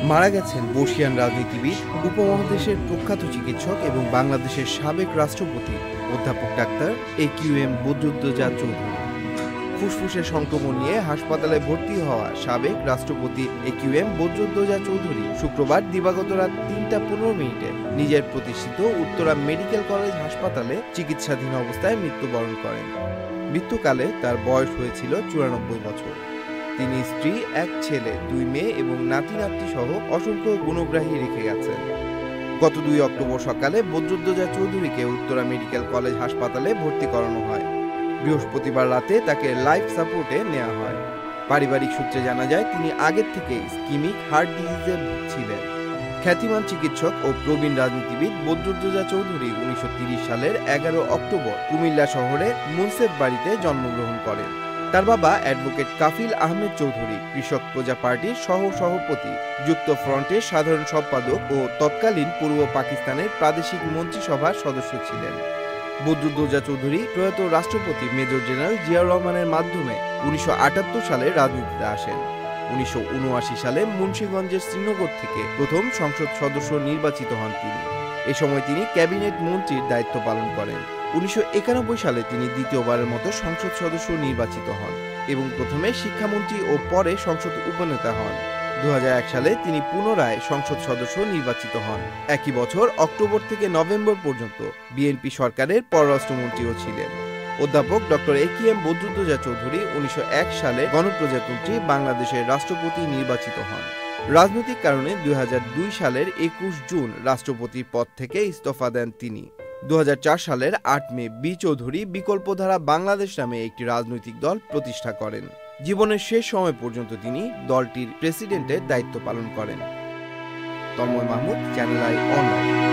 মারা গেছেন বর্ষিয়ান রাজনীতিবিদ, উপমহাদেশের প্রখ্যাত চিকিৎসক এবং বাংলাদেশের সাবেক রাষ্ট্রপতি অধ্যাপক ডাক্তার AQM বদরুদ্দোজা চৌধুরী। ফুসফুসের সংক্রমণ নিয়ে হাসপাতালে ভর্তি হওয়া সাবেক রাষ্ট্রপতি AQM বদরুদ্দোজা চৌধুরী শুক্রবার দিবাগত রাত ৩টা ১৫ নিজের প্রতিষ্ঠিত উত্তরা মেডিকেল কলেজ হাসপাতালে চিকিৎসাধীন অবস্থায় মৃত্যুবরণ করেন। মৃত্যুকালে তার বয়স হয়েছিল ৯৪ বছর। তিনি স্ত্রী, এক ছেলে, ২ মেয়ে এবং নাতি-নাতনি সহ অসংখ্য গুণগ্রাহী রেখে গেছেন। গত ২ অক্টোবর সকালে বদরুদ্দোজা চৌধুরীকে উত্তরা মেডিকেল কলেজ হাসপাতালে ভর্তি করানো হয়। বৃহস্পতিবার রাতে তাকে লাইফ সাপোর্টে নেওয়া হয়। পারিবারিক সূত্রে জানা যায়, তিনি আগের থেকে ইসকিমিক হার্ট ডিজিজে ভুগছিলেন। খ্যাতিমান চিকিৎসক ও প্রবীণ রাজনীতিবিদ বদরুদ্দোজা চৌধুরী ১৯৩০ সালের ১১ অক্টোবর কুমিল্লা শহরে মুন্সেফ বাড়িতে জন্মগ্রহণ করেন। তার বাবা অ্যাডভোকেট কাফিল আহমেদ চৌধুরী কৃষক প্রজা পার্টির সহ-সভাপতি, যুক্ত ফ্রন্টের সাধারণ সম্পাদক ও তৎকালীন পূর্ব পাকিস্তানের প্রাদেশিক মন্ত্রিসভার সদস্য ছিলেন। বদরুদ্দোজা চৌধুরী প্রয়াত রাষ্ট্রপতি মেজর জেনারেল জিয়াউর রহমানের মাধ্যমে ১৯৭৮ সালে রাজনীতিতে আসেন। ১৯৭৯ সালে মুন্সিগঞ্জের শ্রীনগর থেকে প্রথম সংসদ সদস্য নির্বাচিত হন তিনি। এ সময় তিনি ক্যাবিনেট মন্ত্রীর দায়িত্ব পালন করেন। ১৯৯১ সালে তিনি দ্বিতীয়বারের মতো সংসদ সদস্য নির্বাচিত হন এবং প্রথমে শিক্ষামন্ত্রী ও পরে সংসদ উপনেতা হন। ২০০১ সালে তিনি পুনরায় সংসদ সদস্য নির্বাচিত হন। একই বছর অক্টোবর থেকে নভেম্বর পর্যন্ত বিএনপি সরকারের পররাষ্ট্রমন্ত্রীও ছিলেন। অধ্যাপক ডক্টর AQM বদরুদ্দোজা চৌধুরী ১৯০১ সালে গণপ্রজাতন্ত্রী বাংলাদেশের রাষ্ট্রপতি নির্বাচিত হন। রাজনৈতিক কারণে ২০০২ সালের ২১ জুন রাষ্ট্রপতির পদ থেকে ইস্তফা দেন তিনি। ২০০৪ সালের ৮ মে বি চৌধুরী বিকল্পধারা বাংলাদেশ নামে একটি রাজনৈতিক দল প্রতিষ্ঠা করেন। জীবনের শেষ সময় পর্যন্ত তিনি দলটির প্রেসিডেন্টের দায়িত্ব পালন করেন। Tanmoy Mahmud, channel I online.